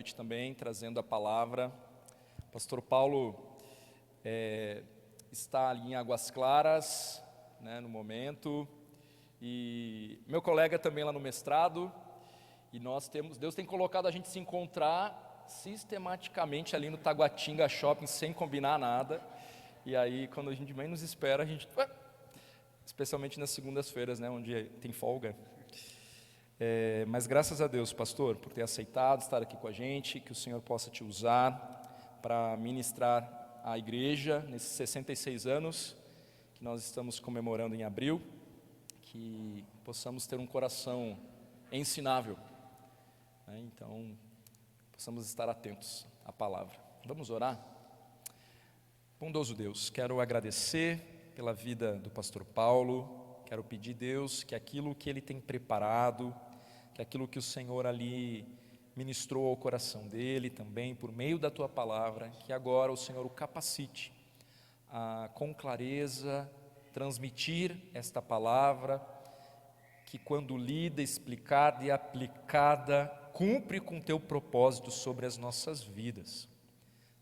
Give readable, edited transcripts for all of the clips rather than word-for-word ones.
Também trazendo a palavra. Pastor Paulo está ali em Águas Claras, no momento, e meu colega também lá no mestrado, e Deus tem colocado a gente se encontrar sistematicamente ali no Taguatinga Shopping, sem combinar nada, e aí quando a gente menos espera, a gente, especialmente nas segundas-feiras, onde tem folga. Mas graças a Deus, pastor, por ter aceitado estar aqui com a gente, que o Senhor possa te usar para ministrar a igreja nesses 66 anos que nós estamos comemorando em abril, que possamos ter um coração ensinável, então possamos estar atentos à palavra. Vamos orar? Bondoso Deus, quero agradecer pela vida do pastor Paulo, quero pedir, Deus, que aquilo que ele tem preparado, que aquilo que o Senhor ali ministrou ao coração dele também, por meio da Tua palavra, que agora o Senhor o capacite a, com clareza, transmitir esta palavra, que quando lida, explicada e aplicada, cumpre com Teu propósito sobre as nossas vidas.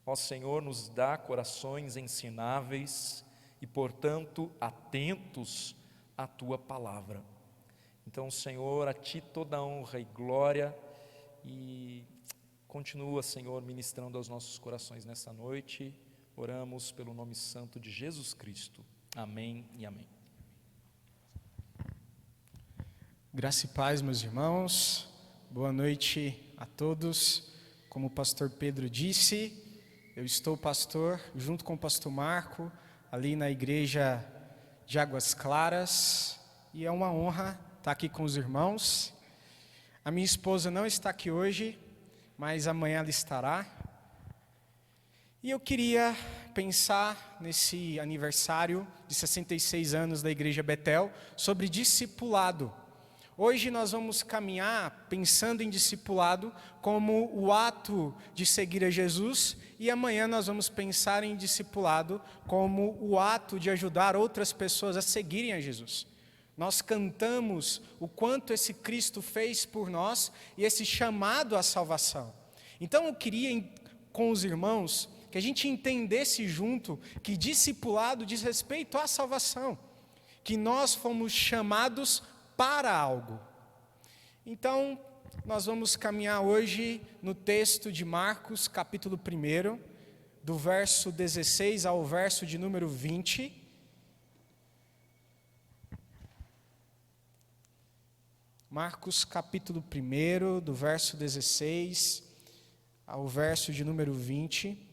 Ó Senhor, nos dá corações ensináveis e, portanto, atentos à Tua palavra. Então, Senhor, a Ti toda a honra e glória, e continua, Senhor, ministrando aos nossos corações nessa noite. Oramos pelo nome santo de Jesus Cristo. Amém e amém. Graça e paz, meus irmãos. Boa noite a todos. Como o pastor Pedro disse, eu estou pastor junto com o pastor Marco, ali na igreja de Águas Claras, e é uma honra estar aqui com os irmãos. A minha esposa não está aqui hoje, mas amanhã ela estará. E eu queria pensar nesse aniversário de 66 anos da Igreja Betel sobre discipulado. Hoje nós vamos caminhar pensando em discipulado como o ato de seguir a Jesus, e amanhã nós vamos pensar em discipulado como o ato de ajudar outras pessoas a seguirem a Jesus. Nós cantamos o quanto esse Cristo fez por nós e esse chamado à salvação. Então eu queria, com os irmãos, que a gente entendesse junto que discipulado diz respeito à salvação, que nós fomos chamados para algo. Então, nós vamos caminhar hoje no texto de Marcos, capítulo 1, do verso 16 ao verso de número 20. Marcos capítulo 1, do verso 16 ao verso de número 20.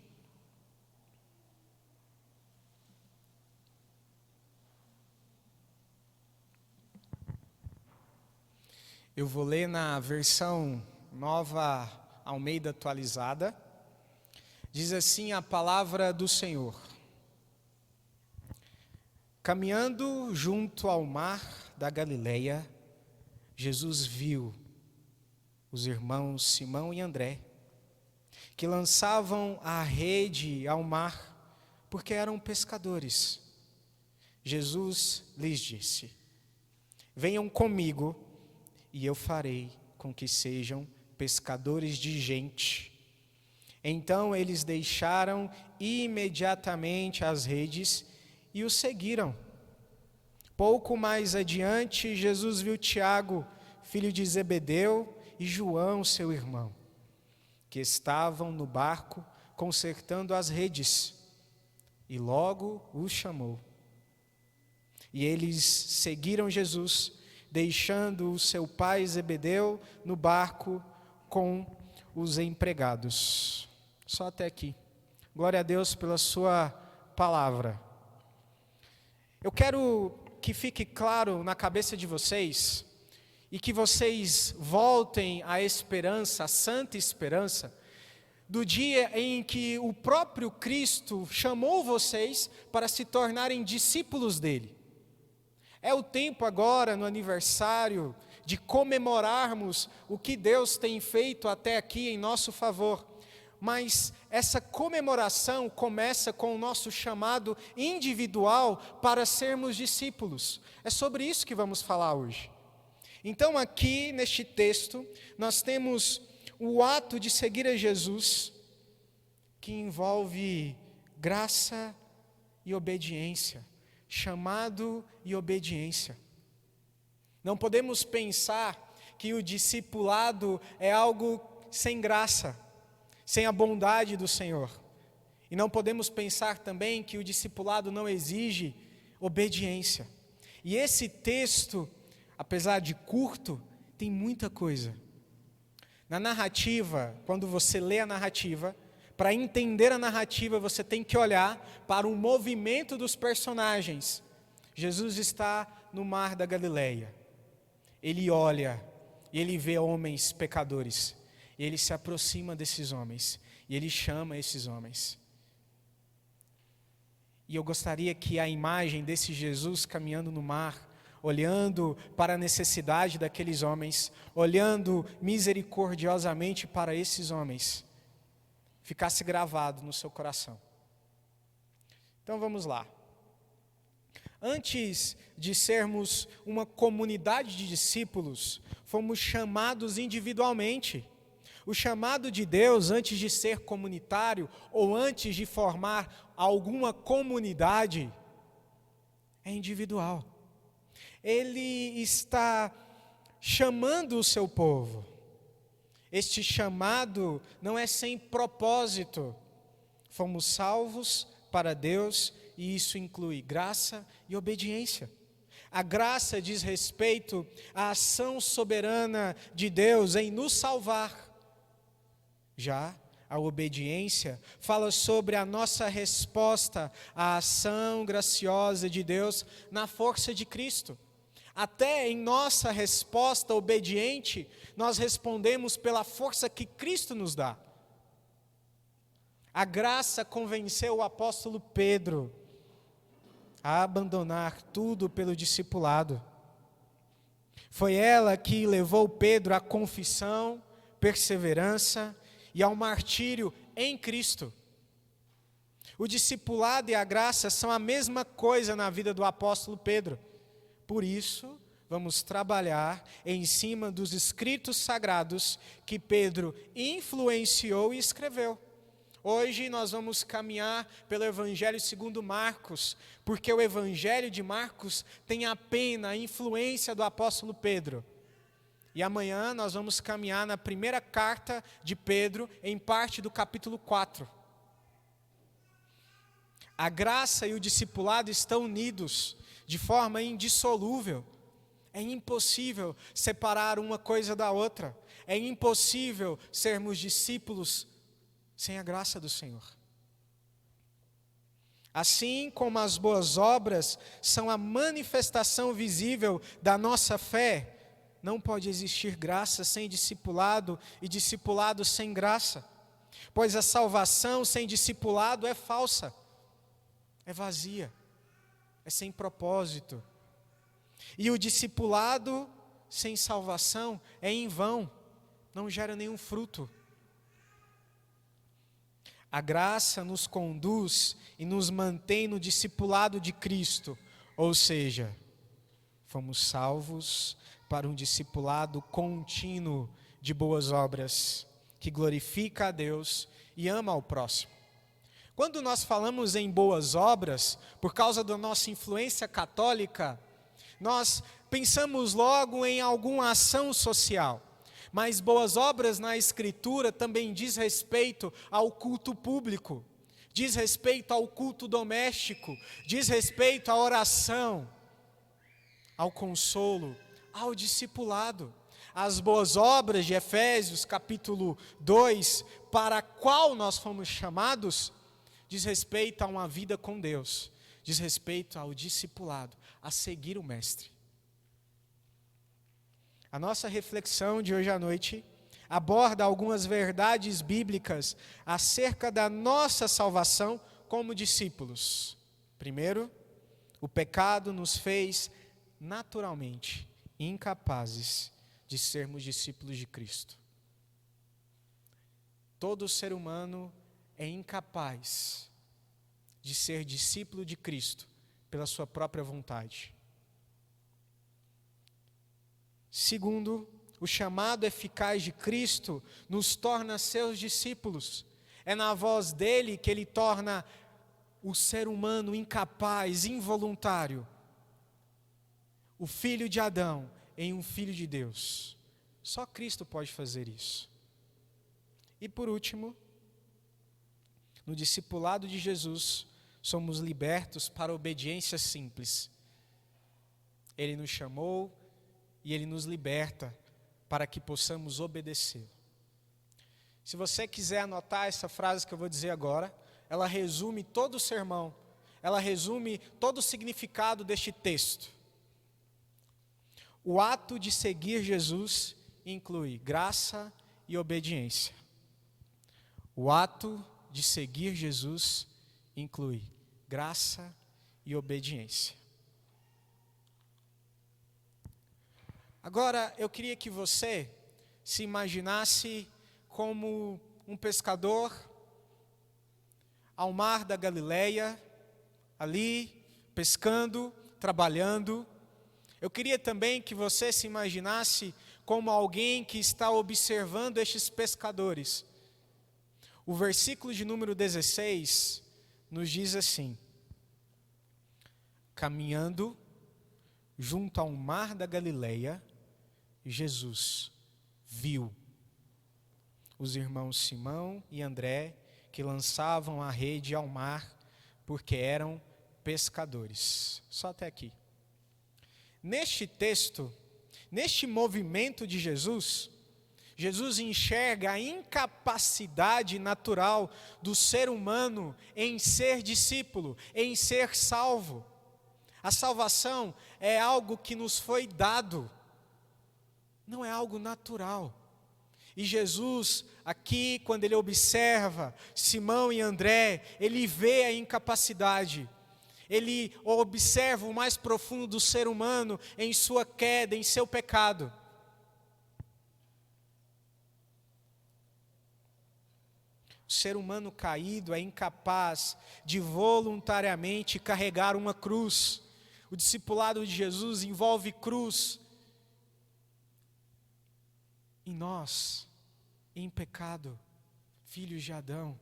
Eu vou ler na versão Nova Almeida atualizada. Diz assim a palavra do Senhor: Caminhando junto ao mar da Galileia, Jesus viu os irmãos Simão e André, que lançavam a rede ao mar, porque eram pescadores. Jesus lhes disse: Venham comigo, e eu farei com que sejam pescadores de gente. Então eles deixaram imediatamente as redes e o seguiram. Pouco mais adiante, Jesus viu Tiago, filho de Zebedeu, e João, seu irmão, que estavam no barco consertando as redes, e logo os chamou. E eles seguiram Jesus, deixando o seu pai Zebedeu no barco com os empregados. Só até aqui. Glória a Deus pela sua palavra. Eu quero que fique claro na cabeça de vocês, e que vocês voltem à esperança, à santa esperança, do dia em que o próprio Cristo chamou vocês para se tornarem discípulos dele. É o tempo agora, no aniversário, de comemorarmos o que Deus tem feito até aqui em nosso favor. Mas essa comemoração começa com o nosso chamado individual para sermos discípulos. É sobre isso que vamos falar hoje. Então aqui neste texto, nós temos o ato de seguir a Jesus, que envolve graça e obediência, chamado e obediência. Não podemos pensar que o discipulado é algo sem graça, sem a bondade do Senhor. E não podemos pensar também que o discipulado não exige obediência. E esse texto, apesar de curto, tem muita coisa. Na narrativa, quando você lê a narrativa, para entender a narrativa, você tem que olhar para o movimento dos personagens. Jesus está no mar da Galileia. Ele olha e ele vê homens pecadores. E ele se aproxima desses homens. E ele chama esses homens. E eu gostaria que a imagem desse Jesus caminhando no mar, olhando para a necessidade daqueles homens, olhando misericordiosamente para esses homens, ficasse gravado no seu coração. Então vamos lá. Antes de sermos uma comunidade de discípulos, fomos chamados individualmente. O chamado de Deus, antes de ser comunitário ou antes de formar alguma comunidade, é individual. Ele está chamando o seu povo. Este chamado não é sem propósito. Fomos salvos para Deus e isso inclui graça e obediência. A graça diz respeito à ação soberana de Deus em nos salvar. Já a obediência fala sobre a nossa resposta à ação graciosa de Deus na força de Cristo. Até em nossa resposta obediente, nós respondemos pela força que Cristo nos dá. A graça convenceu o apóstolo Pedro a abandonar tudo pelo discipulado. Foi ela que levou Pedro à confissão, perseverança e ao martírio em Cristo. O discipulado e a graça são a mesma coisa na vida do apóstolo Pedro. Por isso, vamos trabalhar em cima dos escritos sagrados que Pedro influenciou e escreveu. Hoje nós vamos caminhar pelo Evangelho segundo Marcos, porque o Evangelho de Marcos tem a pena, a influência do apóstolo Pedro. E amanhã nós vamos caminhar na primeira carta de Pedro, em parte do capítulo 4. A graça e o discipulado estão unidos de forma indissolúvel. É impossível separar uma coisa da outra. É impossível sermos discípulos sem a graça do Senhor. Assim como as boas obras são a manifestação visível da nossa fé, não pode existir graça sem discipulado e discipulado sem graça. Pois a salvação sem discipulado é falsa, é vazia, é sem propósito. E o discipulado sem salvação é em vão, não gera nenhum fruto. A graça nos conduz e nos mantém no discipulado de Cristo, ou seja, fomos salvos para um discipulado contínuo de boas obras, que glorifica a Deus e ama ao próximo. Quando nós falamos em boas obras, por causa da nossa influência católica, nós pensamos logo em alguma ação social. Mas boas obras na Escritura também diz respeito ao culto público, diz respeito ao culto doméstico, diz respeito à oração, ao consolo, ao discipulado. As boas obras de Efésios capítulo 2, para a qual nós fomos chamados, diz respeito a uma vida com Deus, diz respeito ao discipulado, a seguir o Mestre. A nossa reflexão de hoje à noite aborda algumas verdades bíblicas acerca da nossa salvação como discípulos. Primeiro, o pecado nos fez naturalmente incapazes de sermos discípulos de Cristo. Todo ser humano é incapaz de ser discípulo de Cristo pela sua própria vontade. Segundo, o chamado eficaz de Cristo nos torna seus discípulos. É na voz dele que ele torna o ser humano incapaz, involuntário, o filho de Adão em um filho de Deus. Só Cristo pode fazer isso. E por último, no discipulado de Jesus, somos libertos para a obediência simples. Ele nos chamou e Ele nos liberta para que possamos obedecer. Se você quiser anotar essa frase que eu vou dizer agora, ela resume todo o sermão, ela resume todo o significado deste texto. O ato de seguir Jesus inclui graça e obediência. O ato de seguir Jesus inclui graça e obediência. Agora, eu queria que você se imaginasse como um pescador ao mar da Galileia, ali, pescando, trabalhando. Eu queria também que você se imaginasse como alguém que está observando estes pescadores. O versículo de número 16 nos diz assim: caminhando junto ao mar da Galileia, Jesus viu os irmãos Simão e André que lançavam a rede ao mar porque eram pescadores. Só até aqui. Neste texto, neste movimento de Jesus, Jesus enxerga a incapacidade natural do ser humano em ser discípulo, em ser salvo. A salvação é algo que nos foi dado, não é algo natural. E Jesus, aqui, quando ele observa Simão e André, ele vê a incapacidade. Ele observa o mais profundo do ser humano em sua queda, em seu pecado. O ser humano caído é incapaz de voluntariamente carregar uma cruz. O discipulado de Jesus envolve cruz. E nós, em pecado, filhos de Adão,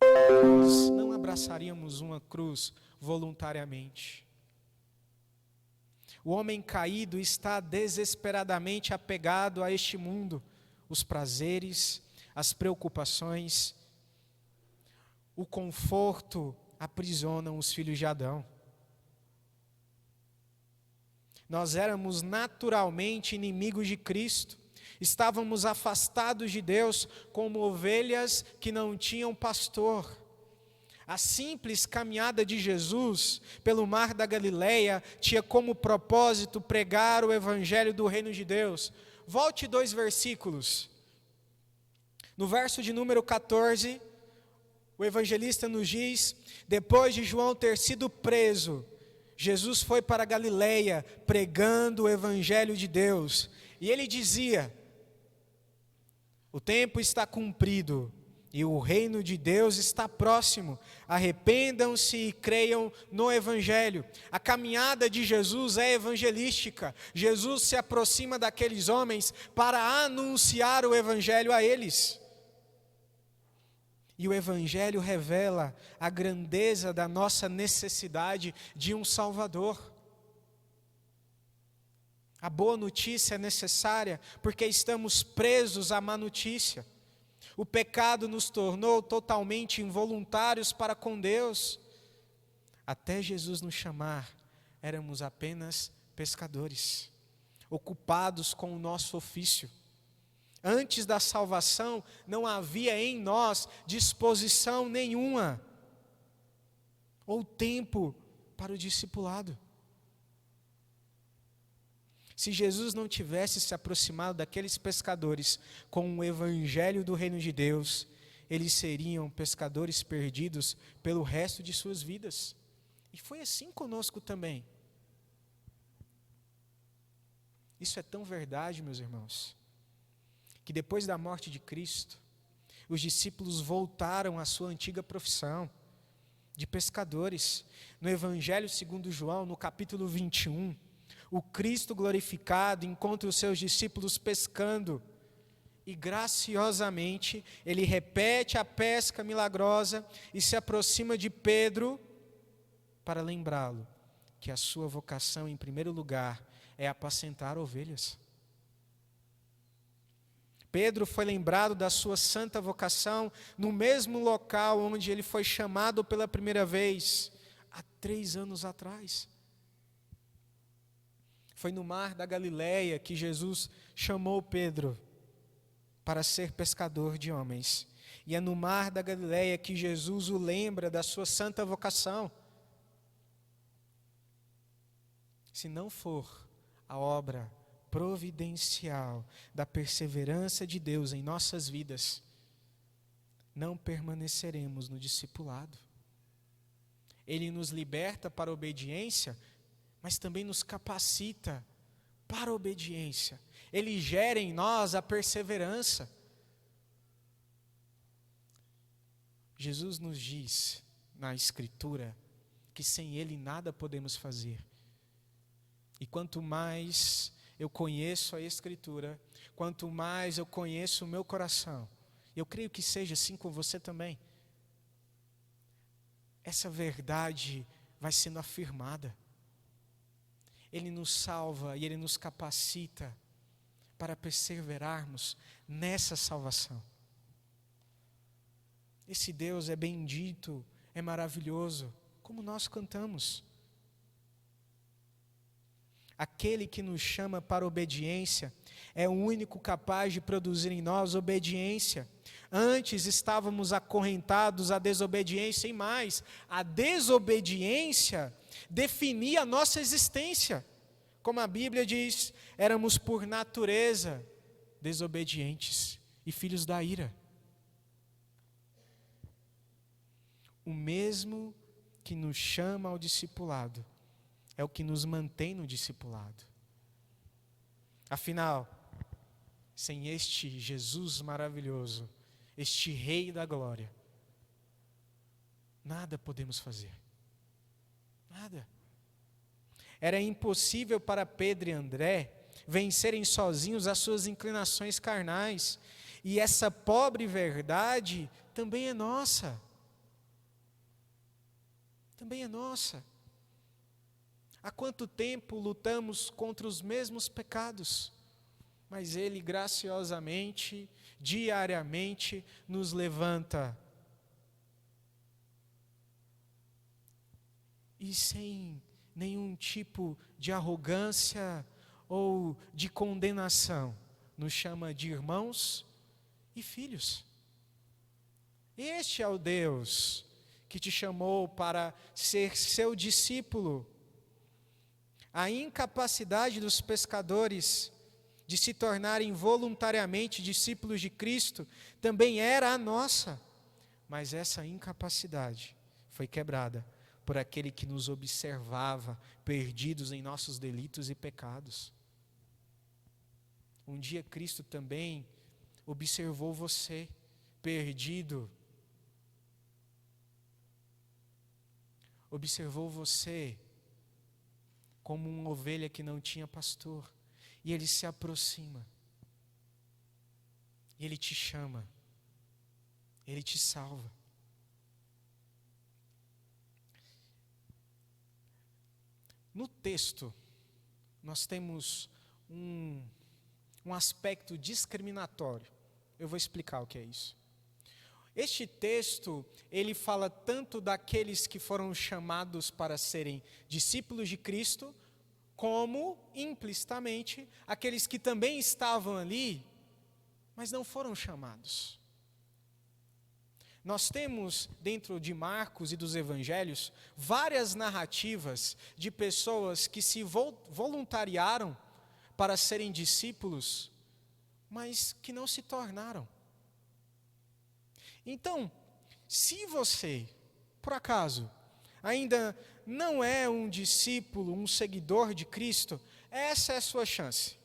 nós não abraçaríamos uma cruz voluntariamente. O homem caído está desesperadamente apegado a este mundo, os prazeres, as preocupações, o conforto aprisionam os filhos de Adão. Nós éramos naturalmente inimigos de Cristo. Estávamos afastados de Deus como ovelhas que não tinham pastor. A simples caminhada de Jesus pelo mar da Galileia tinha como propósito pregar o evangelho do reino de Deus. Volte 2 versículos. No verso de número 14, o evangelista nos diz: depois de João ter sido preso, Jesus foi para a Galileia pregando o evangelho de Deus. E ele dizia: o tempo está cumprido e o reino de Deus está próximo. Arrependam-se e creiam no evangelho. A caminhada de Jesus é evangelística. Jesus se aproxima daqueles homens para anunciar o evangelho a eles. E o evangelho revela a grandeza da nossa necessidade de um Salvador. A boa notícia é necessária porque estamos presos à má notícia. O pecado nos tornou totalmente involuntários para com Deus. Até Jesus nos chamar, éramos apenas pescadores, ocupados com o nosso ofício. Antes da salvação, não havia em nós disposição nenhuma ou tempo para o discipulado. Se Jesus não tivesse se aproximado daqueles pescadores com o evangelho do reino de Deus, eles seriam pescadores perdidos pelo resto de suas vidas. E foi assim conosco também. Isso é tão verdade, meus irmãos, que depois da morte de Cristo, os discípulos voltaram à sua antiga profissão de pescadores. No Evangelho segundo João, no capítulo 21, O Cristo glorificado encontra os seus discípulos pescando e graciosamente ele repete a pesca milagrosa e se aproxima de Pedro para lembrá-lo que a sua vocação, em primeiro lugar, é apacentar ovelhas. Pedro foi lembrado da sua santa vocação no mesmo local onde ele foi chamado pela primeira vez, há 3 anos atrás. Foi no mar da Galileia que Jesus chamou Pedro para ser pescador de homens. E é no mar da Galileia que Jesus o lembra da sua santa vocação. Se não for a obra providencial da perseverança de Deus em nossas vidas, não permaneceremos no discipulado. Ele nos liberta para a obediência, mas também nos capacita para a obediência. Ele gera em nós a perseverança. Jesus nos diz na Escritura que sem Ele nada podemos fazer. E quanto mais eu conheço a Escritura, quanto mais eu conheço o meu coração, eu creio que seja assim com você também, essa verdade vai sendo afirmada. Ele nos salva e Ele nos capacita para perseverarmos nessa salvação. Esse Deus é bendito, é maravilhoso, como nós cantamos. Aquele que nos chama para obediência é o único capaz de produzir em nós obediência. Antes estávamos acorrentados à desobediência e mais, a desobediência definia a nossa existência. Como a Bíblia diz, éramos por natureza desobedientes e filhos da ira. O mesmo que nos chama ao discipulado é o que nos mantém no discipulado. Afinal, sem este Jesus maravilhoso, este Rei da Glória, nada podemos fazer. Nada. Era impossível para Pedro e André vencerem sozinhos as suas inclinações carnais. E essa pobre verdade também é nossa. Também é nossa. Há quanto tempo lutamos contra os mesmos pecados? Mas Ele graciosamente, diariamente, nos levanta. E sem nenhum tipo de arrogância ou de condenação, nos chama de irmãos e filhos. Este é o Deus que te chamou para ser seu discípulo. A incapacidade dos pescadores de se tornarem voluntariamente discípulos de Cristo também era a nossa, mas essa incapacidade foi quebrada por aquele que nos observava perdidos em nossos delitos e pecados. Um dia Cristo também observou você perdido, observou você como uma ovelha que não tinha pastor, e Ele se aproxima, e Ele te chama, Ele te salva. No texto, nós temos um aspecto discriminatório. Eu vou explicar o que é isso. Este texto, ele fala tanto daqueles que foram chamados para serem discípulos de Cristo, como, implicitamente, aqueles que também estavam ali, mas não foram chamados. Nós temos, dentro de Marcos e dos Evangelhos, várias narrativas de pessoas que se voluntariaram para serem discípulos, mas que não se tornaram. Então, se você, por acaso, ainda não é um discípulo, um seguidor de Cristo, essa é a sua chance.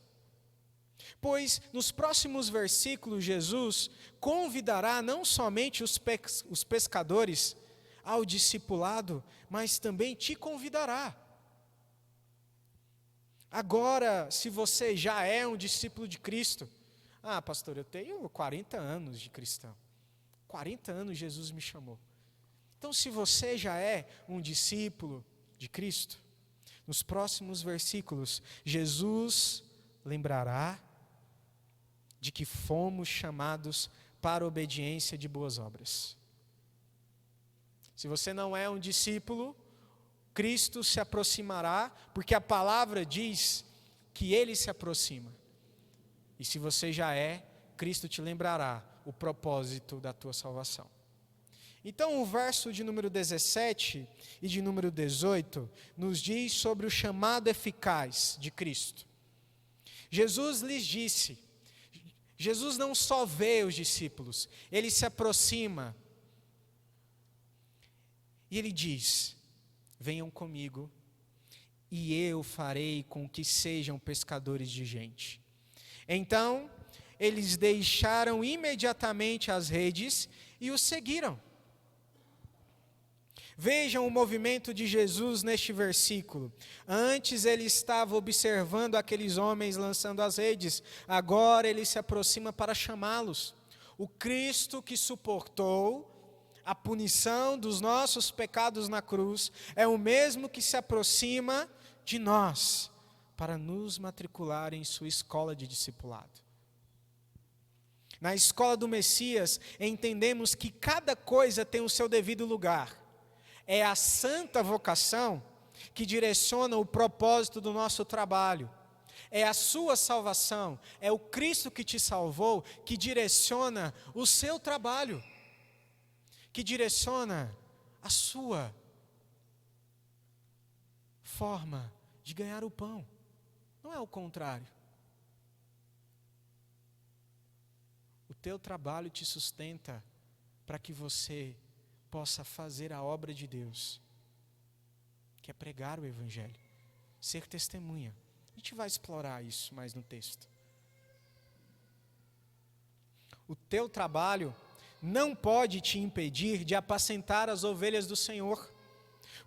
Pois nos próximos versículos, Jesus convidará não somente os pescadores ao discipulado, mas também te convidará. Agora, se você já é um discípulo de Cristo, pastor, eu tenho 40 anos de cristão. 40 anos Jesus me chamou. Então, se você já é um discípulo de Cristo, nos próximos versículos, Jesus lembrará de que fomos chamados para a obediência de boas obras. Se você não é um discípulo, Cristo se aproximará, porque a palavra diz que Ele se aproxima. E se você já é, Cristo te lembrará o propósito da tua salvação. Então o verso de número 17 e de número 18 nos diz sobre o chamado eficaz de Cristo. Jesus lhes disse, Jesus não só vê os discípulos, Ele se aproxima e Ele diz: venham comigo e eu farei com que sejam pescadores de gente. Então eles deixaram imediatamente as redes e o seguiram. Vejam o movimento de Jesus neste versículo. Antes ele estava observando aqueles homens lançando as redes, agora ele se aproxima para chamá-los. O Cristo que suportou a punição dos nossos pecados na cruz é o mesmo que se aproxima de nós para nos matricular em sua escola de discipulado. Na escola do Messias, entendemos que cada coisa tem o seu devido lugar. É a santa vocação que direciona o propósito do nosso trabalho. É a sua salvação, é o Cristo que te salvou, que direciona o seu trabalho, que direciona a sua forma de ganhar o pão. Não é o contrário. O teu trabalho te sustenta para que você possa fazer a obra de Deus, que é pregar o Evangelho, ser testemunha. A gente vai explorar isso mais no texto. O teu trabalho não pode te impedir de apacentar as ovelhas do Senhor,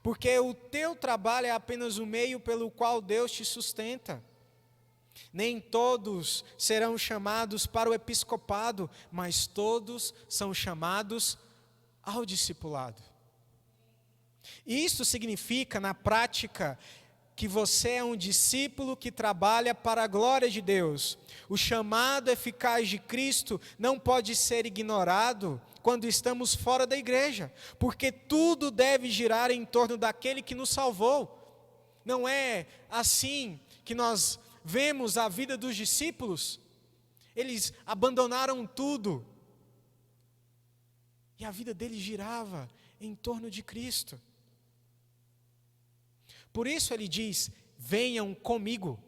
porque o teu trabalho é apenas o meio pelo qual Deus te sustenta. Nem todos serão chamados para o episcopado, mas todos são chamados ao discipulado. Isso significa, na prática, que você é um discípulo que trabalha para a glória de Deus. O chamado eficaz de Cristo não pode ser ignorado quando estamos fora da igreja, porque tudo deve girar em torno daquele que nos salvou. Não é assim que nós vemos a vida dos discípulos. Eles abandonaram tudo. E a vida deles girava em torno de Cristo. Por isso ele diz: venham comigo.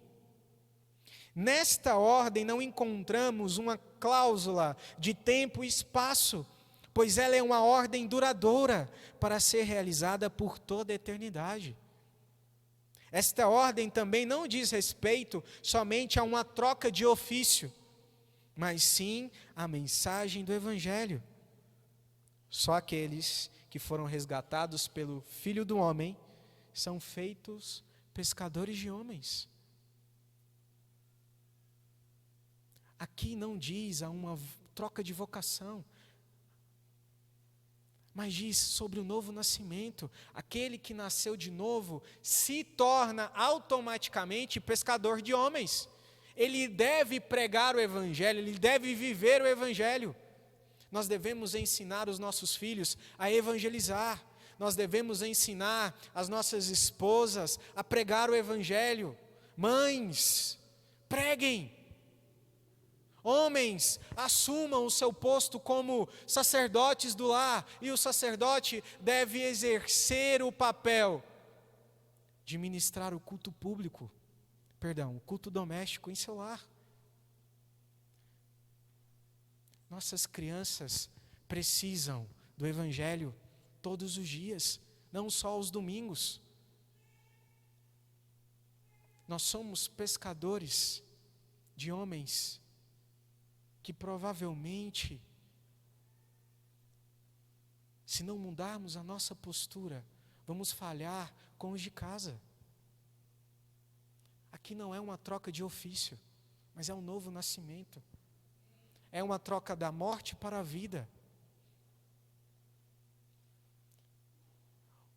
Nesta ordem não encontramos uma cláusula de tempo e espaço, pois ela é uma ordem duradoura para ser realizada por toda a eternidade. Esta ordem também não diz respeito somente a uma troca de ofício, mas sim à mensagem do Evangelho. Só aqueles que foram resgatados pelo Filho do Homem são feitos pescadores de homens. Aqui não diz a uma troca de vocação, mas diz sobre o novo nascimento. Aquele que nasceu de novo se torna automaticamente pescador de homens. Ele deve pregar o Evangelho, ele deve viver o Evangelho. Nós devemos ensinar os nossos filhos a evangelizar. Nós devemos ensinar as nossas esposas a pregar o Evangelho. Mães, preguem. Homens, assumam o seu posto como sacerdotes do lar. E o sacerdote deve exercer o papel de ministrar o culto público. O culto doméstico em seu lar. Nossas crianças precisam do Evangelho todos os dias, não só aos domingos. Nós somos pescadores de homens que provavelmente, se não mudarmos a nossa postura, vamos falhar com os de casa. Aqui não é uma troca de ofício, mas é um novo nascimento. É uma troca da morte para a vida.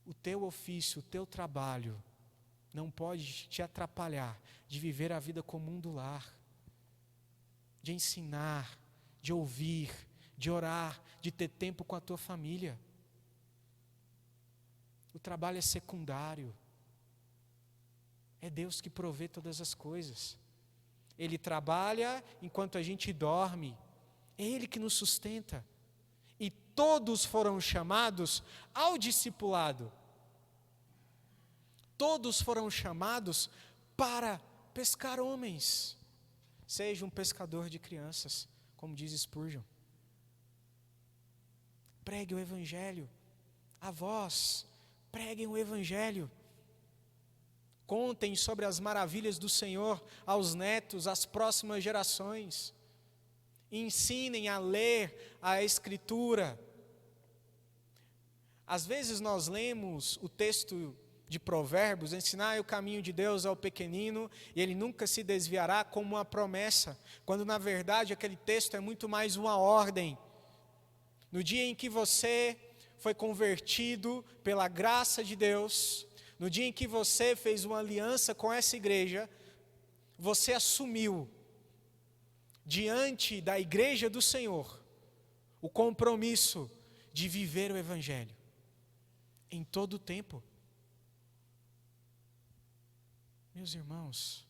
O teu ofício, o teu trabalho, não pode te atrapalhar de viver a vida comum do lar, de ensinar, de ouvir, de orar, de ter tempo com a tua família. O trabalho é secundário. É Deus que provê todas as coisas. Ele trabalha enquanto a gente dorme. É Ele que nos sustenta. E todos foram chamados ao discipulado. Todos foram chamados para pescar homens. Seja um pescador de crianças, como diz Spurgeon. Pregue o Evangelho. Avós, preguem o Evangelho. Contem sobre as maravilhas do Senhor aos netos, às próximas gerações. Ensinem a ler a Escritura. Às vezes nós lemos o texto de Provérbios, ensinar o caminho de Deus ao pequenino, e ele nunca se desviará, como uma promessa, quando na verdade aquele texto é muito mais uma ordem. No dia em que você foi convertido pela graça de Deus, no dia em que você fez uma aliança com essa igreja, você assumiu diante da igreja do Senhor o compromisso de viver o Evangelho em todo o tempo. Meus irmãos,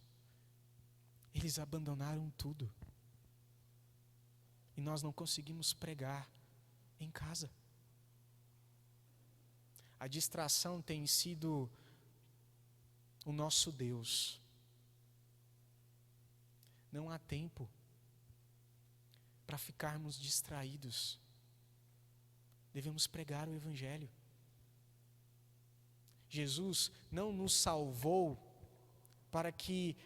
eles abandonaram tudo e nós não conseguimos pregar em casa. A distração tem sido o nosso Deus. Não há tempo para ficarmos distraídos. Devemos pregar o Evangelho. Jesus não nos salvou para que,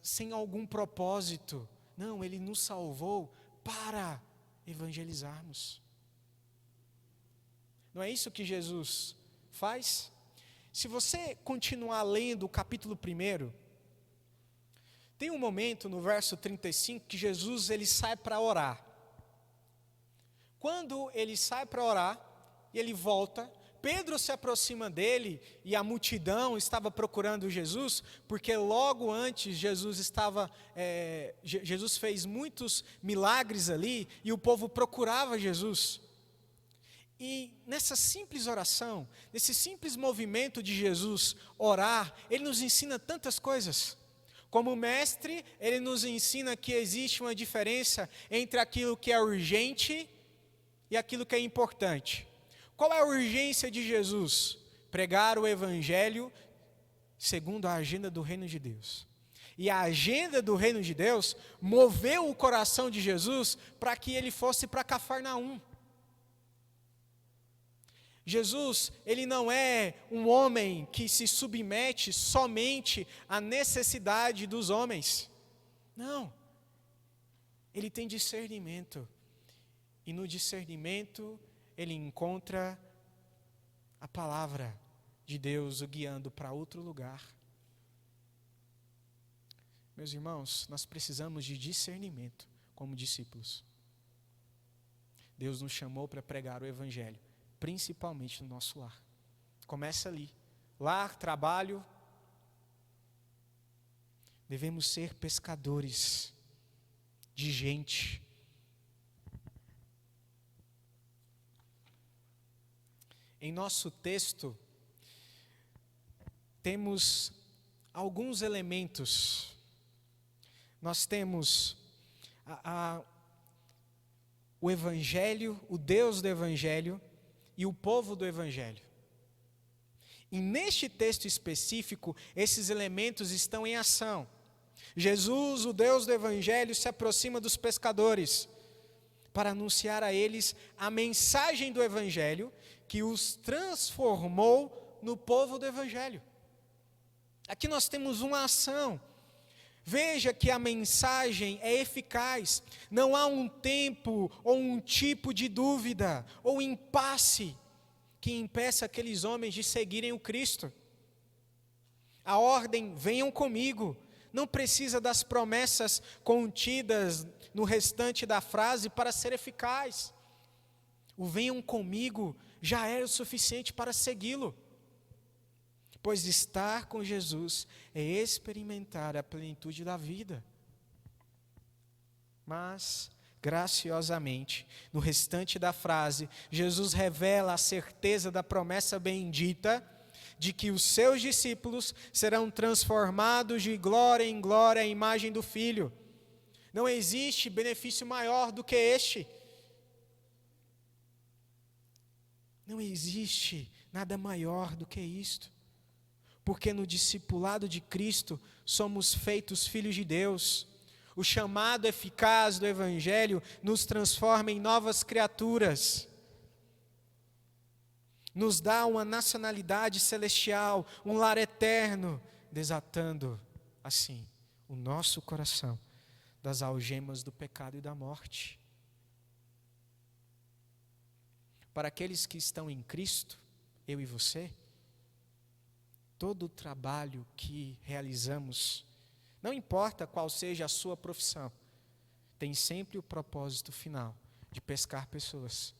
sem algum propósito, não, Ele nos salvou para evangelizarmos. Não é isso que Jesus faz? Se você continuar lendo o capítulo 1, tem um momento no verso 35 que Jesus ele sai para orar. Quando ele sai para orar e ele volta, Pedro se aproxima dele e a multidão estava procurando Jesus, porque logo antes Jesus fez muitos milagres ali e o povo procurava Jesus. E nessa simples oração, nesse simples movimento de Jesus orar, Ele nos ensina tantas coisas. Como mestre, Ele nos ensina que existe uma diferença entre aquilo que é urgente e aquilo que é importante. Qual é a urgência de Jesus? Pregar o Evangelho segundo a agenda do Reino de Deus. E a agenda do Reino de Deus moveu o coração de Jesus para que Ele fosse para Cafarnaum. Jesus, Ele não é um homem que se submete somente à necessidade dos homens. Não. Ele tem discernimento. E no discernimento, Ele encontra a palavra de Deus o guiando para outro lugar. Meus irmãos, nós precisamos de discernimento como discípulos. Deus nos chamou para pregar o Evangelho, principalmente no nosso lar. Começa ali. Lar, trabalho. Devemos ser pescadores de gente. Em nosso texto, temos alguns elementos. Nós temos o Evangelho, o Deus do Evangelho, e o povo do Evangelho. E neste texto específico, esses elementos estão em ação. Jesus, o Deus do Evangelho, se aproxima dos pescadores para anunciar a eles a mensagem do Evangelho que os transformou no povo do Evangelho. Aqui nós temos uma ação. Veja que a mensagem é eficaz. Não há um tempo ou um tipo de dúvida ou impasse que impeça aqueles homens de seguirem o Cristo. A ordem, venham comigo, não precisa das promessas contidas no restante da frase para ser eficaz. O venham comigo já é o suficiente para segui-lo. Pois estar com Jesus é experimentar a plenitude da vida. Mas, graciosamente, no restante da frase, Jesus revela a certeza da promessa bendita de que os seus discípulos serão transformados de glória em glória à imagem do Filho. Não existe benefício maior do que este. Não existe nada maior do que isto. Porque no discipulado de Cristo somos feitos filhos de Deus. O chamado eficaz do Evangelho nos transforma em novas criaturas. Nos dá uma nacionalidade celestial, um lar eterno, desatando, assim, o nosso coração das algemas do pecado e da morte. Para aqueles que estão em Cristo, eu e você, todo o trabalho que realizamos, não importa qual seja a sua profissão, tem sempre o propósito final de pescar pessoas.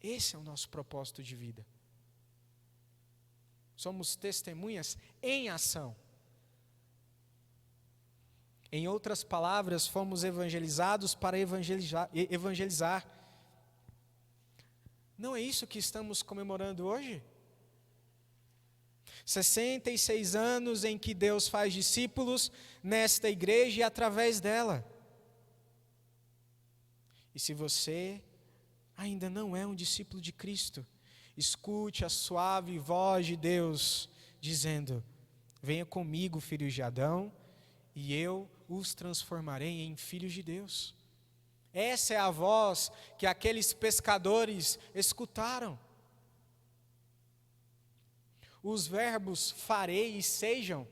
Esse é o nosso propósito de vida. Somos testemunhas em ação. Em outras palavras, fomos evangelizados para evangelizar. Não é isso que estamos comemorando hoje? 66 anos em que Deus faz discípulos nesta igreja e através dela. E se você ainda não é um discípulo de Cristo, escute a suave voz de Deus dizendo: venha comigo, filhos de Adão, e eu os transformarei em filhos de Deus. Essa é a voz que aqueles pescadores escutaram. Os verbos farei e sejam,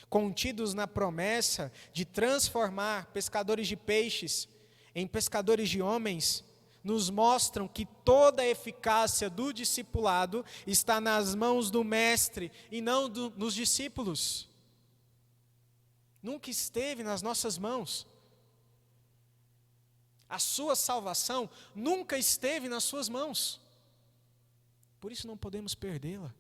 contidos na promessa de transformar pescadores de peixes em pescadores de homens, nos mostram que toda a eficácia do discipulado está nas mãos do mestre e não nos discípulos. Nunca esteve nas nossas mãos. A sua salvação nunca esteve nas suas mãos. Por isso não podemos perdê-la.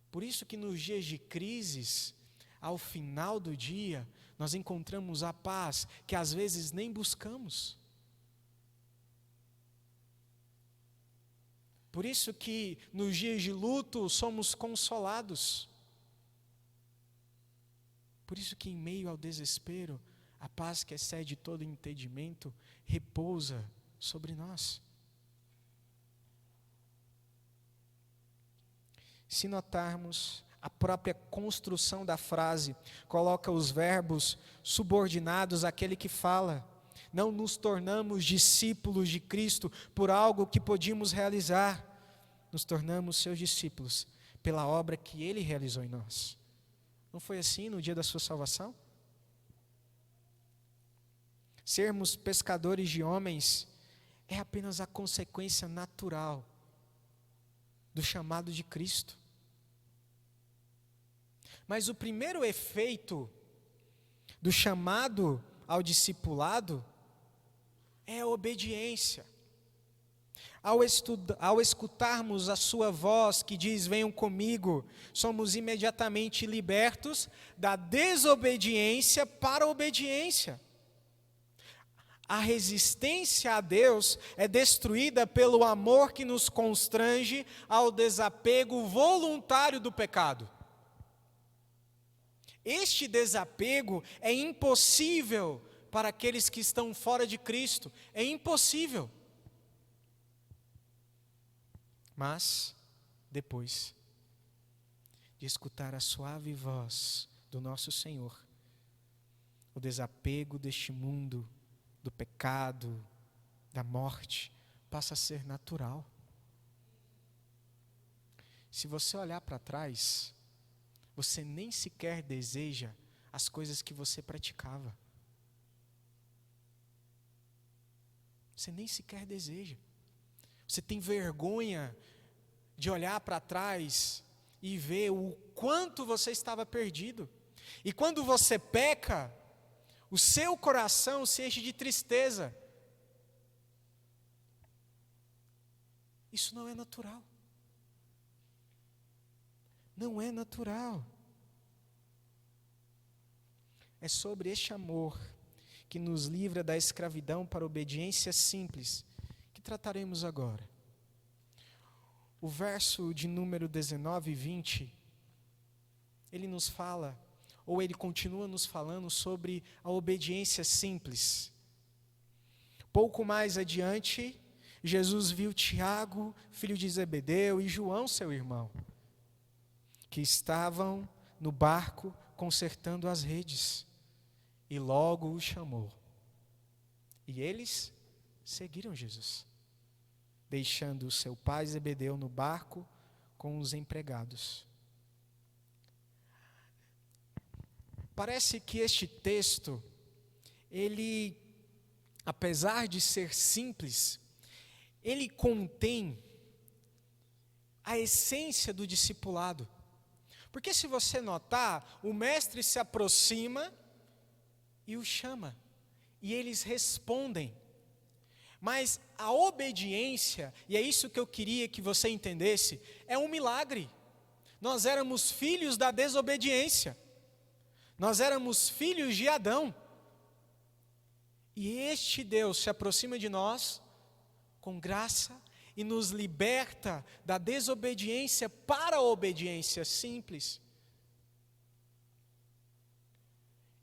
Por isso que nos dias de crises, ao final do dia, nós encontramos a paz que às vezes nem buscamos. Por isso que nos dias de luto somos consolados. Por isso que em meio ao desespero, a paz que excede todo entendimento repousa sobre nós. Se notarmos, a própria construção da frase coloca os verbos subordinados àquele que fala. Não nos tornamos discípulos de Cristo por algo que podíamos realizar. Nos tornamos seus discípulos pela obra que Ele realizou em nós. Não foi assim no dia da sua salvação? Sermos pescadores de homens é apenas a consequência natural do chamado de Cristo. Mas o primeiro efeito do chamado ao discipulado é a obediência. Ao escutarmos a sua voz que diz, venham comigo, somos imediatamente libertos da desobediência para a obediência. A resistência a Deus é destruída pelo amor que nos constrange ao desapego voluntário do pecado. Este desapego é impossível para aqueles que estão fora de Cristo. É impossível. Mas, depois de escutar a suave voz do nosso Senhor, o desapego deste mundo, do pecado, da morte, passa a ser natural. Se você olhar para trás, você nem sequer deseja as coisas que você praticava. Você nem sequer deseja. Você tem vergonha de olhar para trás e vê o quanto você estava perdido. E quando você peca, o seu coração se enche de tristeza. Isso não é natural. Não é natural. É sobre este amor que nos livra da escravidão para a obediência simples que trataremos agora. O verso de número 19 e 20, ele nos fala, ou ele continua nos falando sobre a obediência simples. Pouco mais adiante, Jesus viu Tiago, filho de Zebedeu, e João, seu irmão, que estavam no barco consertando as redes, e logo o chamou. E eles seguiram Jesus, deixando o seu pai Zebedeu no barco com os empregados. Parece que este texto, ele, apesar de ser simples, ele contém a essência do discipulado. Porque se você notar, o mestre se aproxima e o chama, e eles respondem. Mas a obediência, e é isso que eu queria que você entendesse, é um milagre. Nós éramos filhos da desobediência. Nós éramos filhos de Adão. E este Deus se aproxima de nós com graça e nos liberta da desobediência para a obediência simples.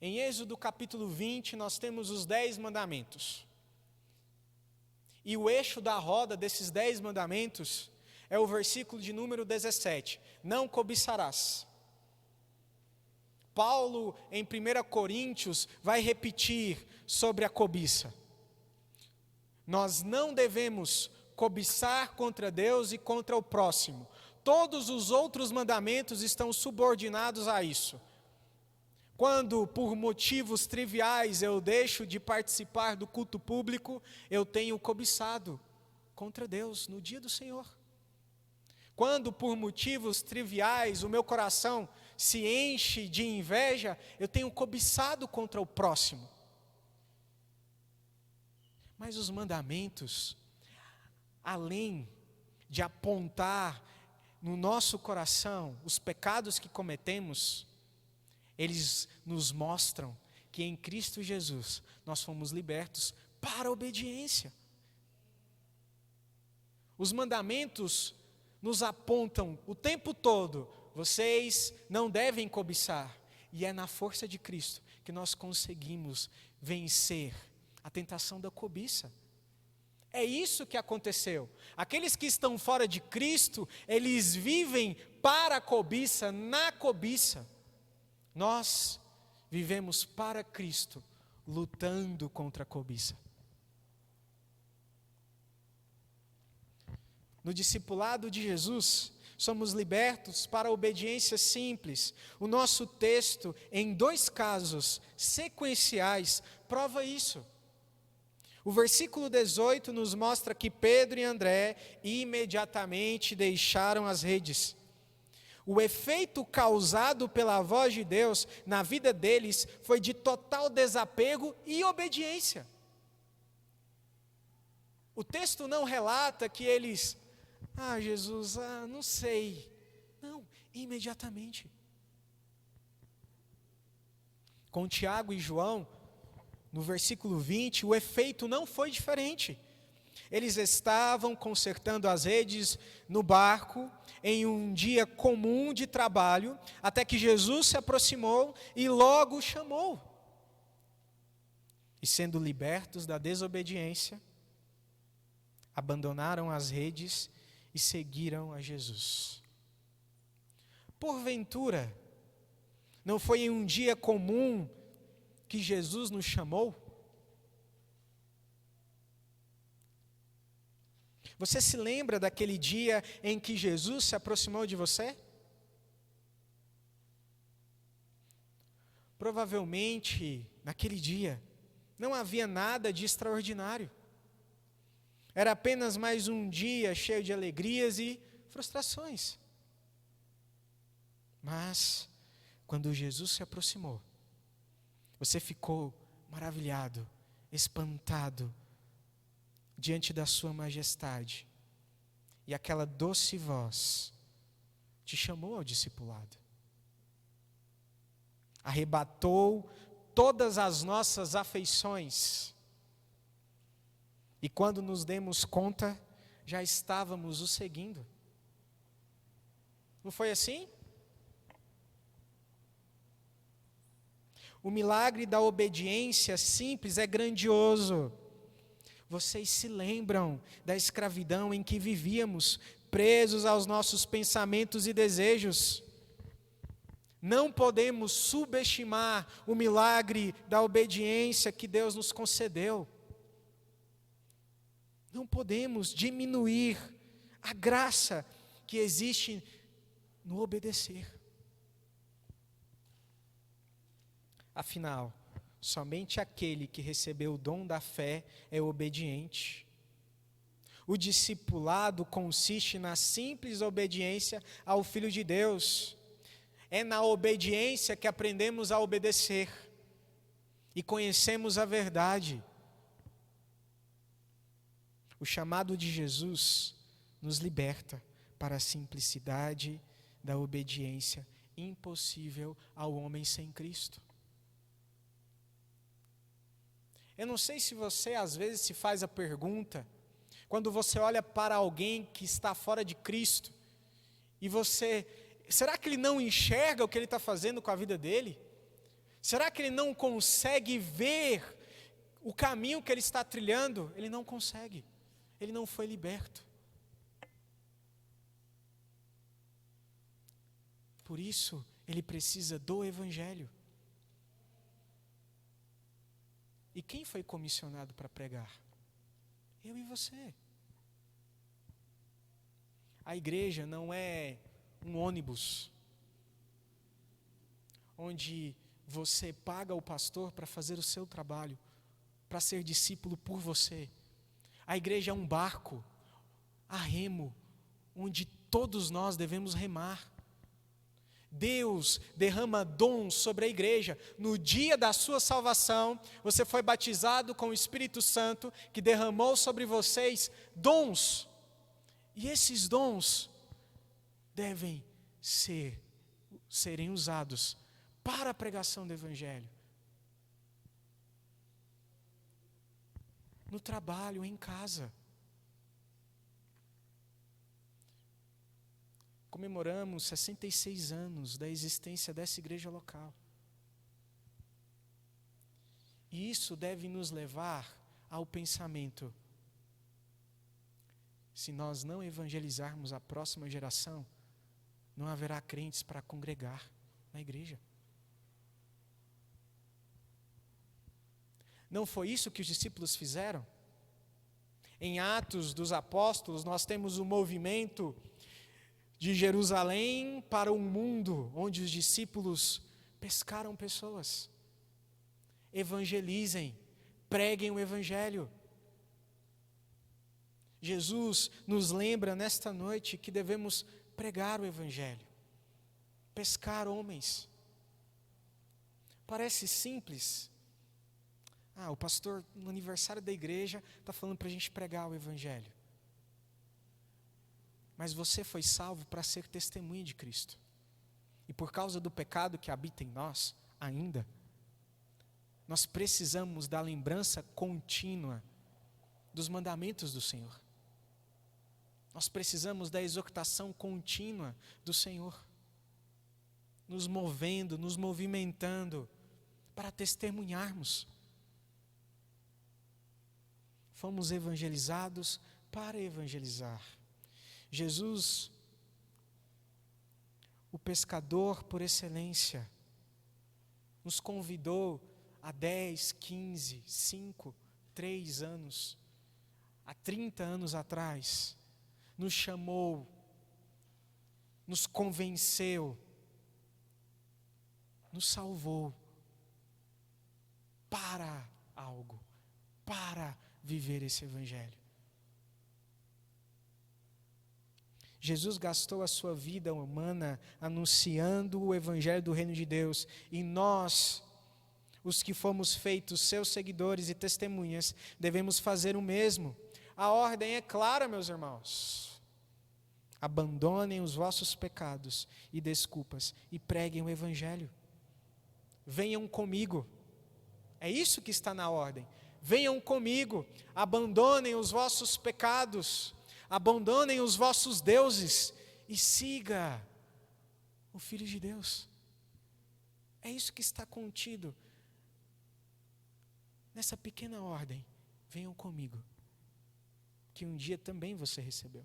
Em Êxodo capítulo 20, nós temos os 10 mandamentos. E o eixo da roda desses 10 mandamentos é o versículo de número 17. Não cobiçarás. Paulo, em 1 Coríntios, vai repetir sobre a cobiça. Nós não devemos cobiçar contra Deus e contra o próximo. Todos os outros mandamentos estão subordinados a isso. Quando, por motivos triviais, eu deixo de participar do culto público, eu tenho cobiçado contra Deus no dia do Senhor. Quando, por motivos triviais, o meu coração se enche de inveja, eu tenho cobiçado contra o próximo. Mas os mandamentos, além de apontar no nosso coração os pecados que cometemos, eles nos mostram que em Cristo Jesus nós fomos libertos para a obediência. Os mandamentos nos apontam o tempo todo: vocês não devem cobiçar. E é na força de Cristo que nós conseguimos vencer a tentação da cobiça. É isso que aconteceu. Aqueles que estão fora de Cristo, eles vivem para a cobiça, na cobiça. Nós vivemos para Cristo, lutando contra a cobiça. No discipulado de Jesus, somos libertos para a obediência simples. O nosso texto, em 2 casos sequenciais, prova isso. O versículo 18 nos mostra que Pedro e André imediatamente deixaram as redes. O efeito causado pela voz de Deus na vida deles foi de total desapego e obediência. O texto não relata que eles, Jesus, não sei. Não, imediatamente. Com Tiago e João, no versículo 20, o efeito não foi diferente. Eles estavam consertando as redes no barco, em um dia comum de trabalho, até que Jesus se aproximou e logo chamou. E sendo libertos da desobediência, abandonaram as redes e seguiram a Jesus. Porventura, não foi em um dia comum que Jesus nos chamou? Você se lembra daquele dia em que Jesus se aproximou de você? Provavelmente, naquele dia, não havia nada de extraordinário. Era apenas mais um dia cheio de alegrias e frustrações. Mas, quando Jesus se aproximou, você ficou maravilhado, espantado diante da sua majestade. E aquela doce voz te chamou ao discipulado. Arrebatou todas as nossas afeições. E quando nos demos conta, já estávamos o seguindo. Não foi assim? O milagre da obediência simples é grandioso. Vocês se lembram da escravidão em que vivíamos, presos aos nossos pensamentos e desejos? Não podemos subestimar o milagre da obediência que Deus nos concedeu. Não podemos diminuir a graça que existe no obedecer. Afinal, somente aquele que recebeu o dom da fé é obediente. O discipulado consiste na simples obediência ao Filho de Deus. É na obediência que aprendemos a obedecer e conhecemos a verdade. O chamado de Jesus nos liberta para a simplicidade da obediência impossível ao homem sem Cristo. Eu não sei se você às vezes se faz a pergunta, quando você olha para alguém que está fora de Cristo, e será que ele não enxerga o que ele está fazendo com a vida dele? Será que ele não consegue ver o caminho que ele está trilhando? Ele não consegue, ele não foi liberto. Por isso, ele precisa do Evangelho. E quem foi comissionado para pregar? Eu e você. A igreja não é um ônibus onde você paga o pastor para fazer o seu trabalho, para ser discípulo por você. A igreja é um barco a remo, onde todos nós devemos remar. Deus derrama dons sobre a igreja. No dia da sua salvação, você foi batizado com o Espírito Santo, que derramou sobre vocês dons. E esses dons devem serem usados para a pregação do Evangelho. No trabalho, em casa. Comemoramos 66 anos da existência dessa igreja local. E isso deve nos levar ao pensamento: se nós não evangelizarmos a próxima geração, não haverá crentes para congregar na igreja. Não foi isso que os discípulos fizeram? Em Atos dos Apóstolos, nós temos o movimento de Jerusalém para o mundo, onde os discípulos pescaram pessoas. Evangelizem, preguem o Evangelho. Jesus nos lembra nesta noite que devemos pregar o Evangelho, pescar homens. Parece simples. O pastor no aniversário da igreja está falando para a gente pregar o Evangelho. Mas você foi salvo para ser testemunha de Cristo. E por causa do pecado que habita em nós, ainda, nós precisamos da lembrança contínua dos mandamentos do Senhor. Nós precisamos da exortação contínua do Senhor, nos movendo, nos movimentando para testemunharmos. Fomos evangelizados para evangelizar. Jesus, o pescador por excelência, nos convidou há 10, 15, 5, 3 anos, há 30 anos atrás, nos chamou, nos convenceu, nos salvou para algo, para viver esse Evangelho. Jesus gastou a sua vida humana anunciando o evangelho do reino de Deus, e nós, os que fomos feitos seus seguidores e testemunhas, devemos fazer o mesmo. A ordem é clara, meus irmãos. Abandonem os vossos pecados e desculpas e preguem o evangelho. Venham comigo. É isso que está na ordem. Venham comigo, abandonem os vossos pecados, abandonem os vossos deuses e siga o Filho de Deus. É isso que está contido nessa pequena ordem. Venham comigo, que um dia também você recebeu.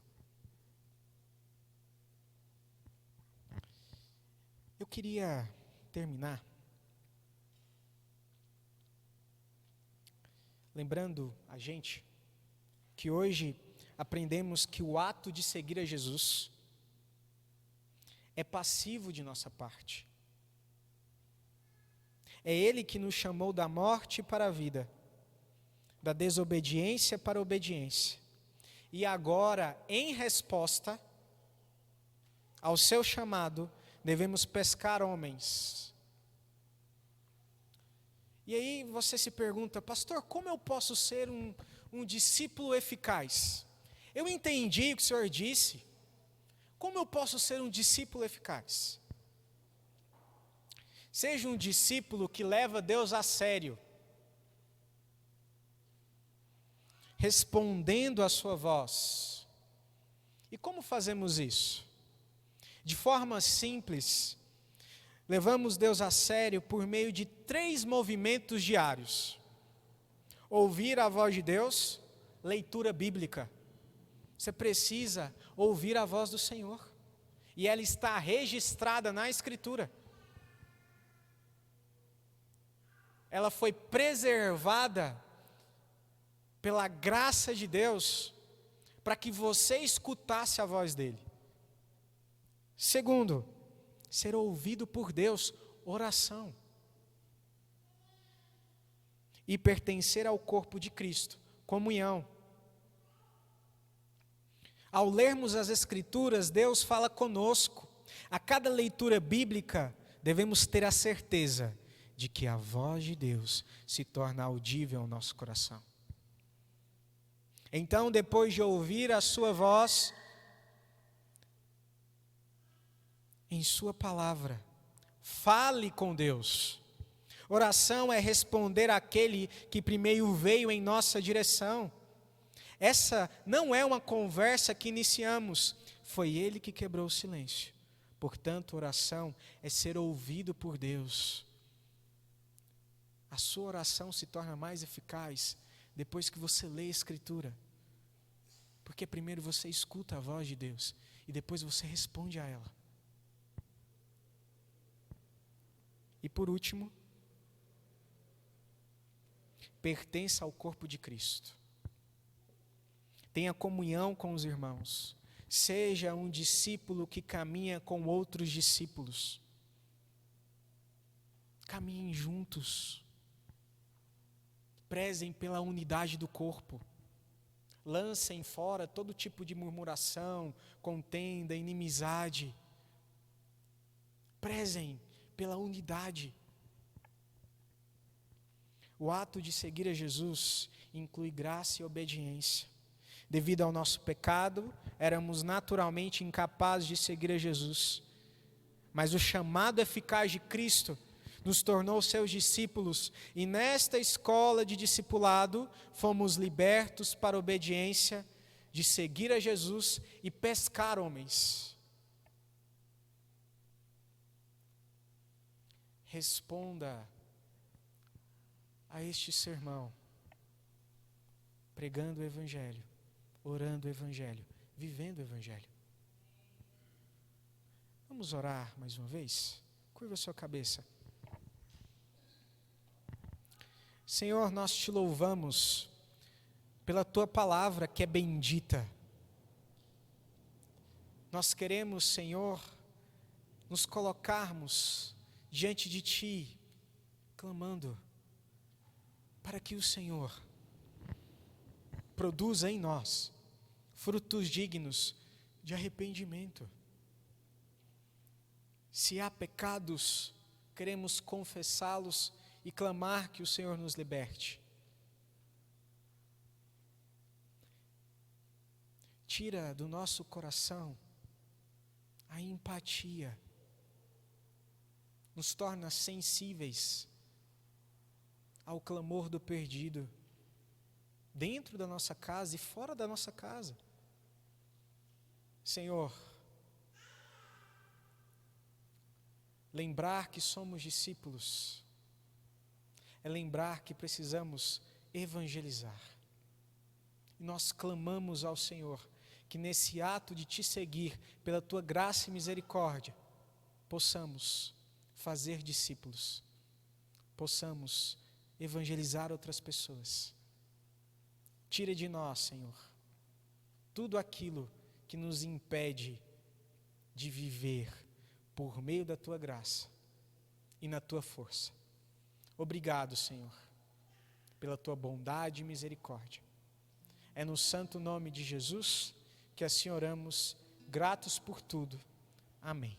Eu queria terminar lembrando a gente que hoje aprendemos que o ato de seguir a Jesus é passivo de nossa parte. É Ele que nos chamou da morte para a vida, da desobediência para a obediência. E agora, em resposta ao seu chamado, devemos pescar homens. E aí você se pergunta, pastor, como eu posso ser um discípulo eficaz? Eu entendi o que o Senhor disse. Como eu posso ser um discípulo eficaz? Seja um discípulo que leva Deus a sério, respondendo à sua voz. E como fazemos isso? De forma simples, levamos Deus a sério por meio de 3 movimentos diários: ouvir a voz de Deus, leitura bíblica. Você precisa ouvir a voz do Senhor, e ela está registrada na Escritura. Ela foi preservada pela graça de Deus, para que você escutasse a voz dele. Segundo, ser ouvido por Deus, oração. E pertencer ao corpo de Cristo, comunhão. Ao lermos as Escrituras, Deus fala conosco. A cada leitura bíblica, devemos ter a certeza de que a voz de Deus se torna audível ao nosso coração. Então, depois de ouvir a sua voz, em sua palavra, fale com Deus. Oração é responder àquele que primeiro veio em nossa direção. Essa não é uma conversa que iniciamos, foi Ele que quebrou o silêncio. Portanto, oração é ser ouvido por Deus. A sua oração se torna mais eficaz depois que você lê a Escritura. Porque primeiro você escuta a voz de Deus e depois você responde a ela. E por último, pertença ao corpo de Cristo. Tenha comunhão com os irmãos. Seja um discípulo que caminha com outros discípulos. Caminhem juntos. Prezem pela unidade do corpo. Lancem fora todo tipo de murmuração, contenda, inimizade. Prezem pela unidade. O ato de seguir a Jesus inclui graça e obediência. Devido ao nosso pecado, éramos naturalmente incapazes de seguir a Jesus. Mas o chamado eficaz de Cristo nos tornou seus discípulos, e nesta escola de discipulado fomos libertos para a obediência de seguir a Jesus e pescar homens. Responda a este sermão, pregando o Evangelho, orando o Evangelho, vivendo o Evangelho. Vamos orar mais uma vez? Curva a sua cabeça. Senhor, nós te louvamos pela tua palavra que é bendita. Nós queremos, Senhor, nos colocarmos diante de ti, clamando para que o Senhor produza em nós frutos dignos de arrependimento. Se há pecados, queremos confessá-los e clamar que o Senhor nos liberte. Tira do nosso coração a empatia, nos torna sensíveis ao clamor do perdido, dentro da nossa casa e fora da nossa casa. Senhor, lembrar que somos discípulos é lembrar que precisamos evangelizar. E nós clamamos ao Senhor que nesse ato de te seguir, pela tua graça e misericórdia, possamos fazer discípulos, possamos evangelizar outras pessoas. Tira de nós, Senhor, tudo aquilo que nos impede de viver por meio da tua graça e na tua força. Obrigado, Senhor, pela tua bondade e misericórdia. É no santo nome de Jesus que assim oramos, gratos por tudo. Amém.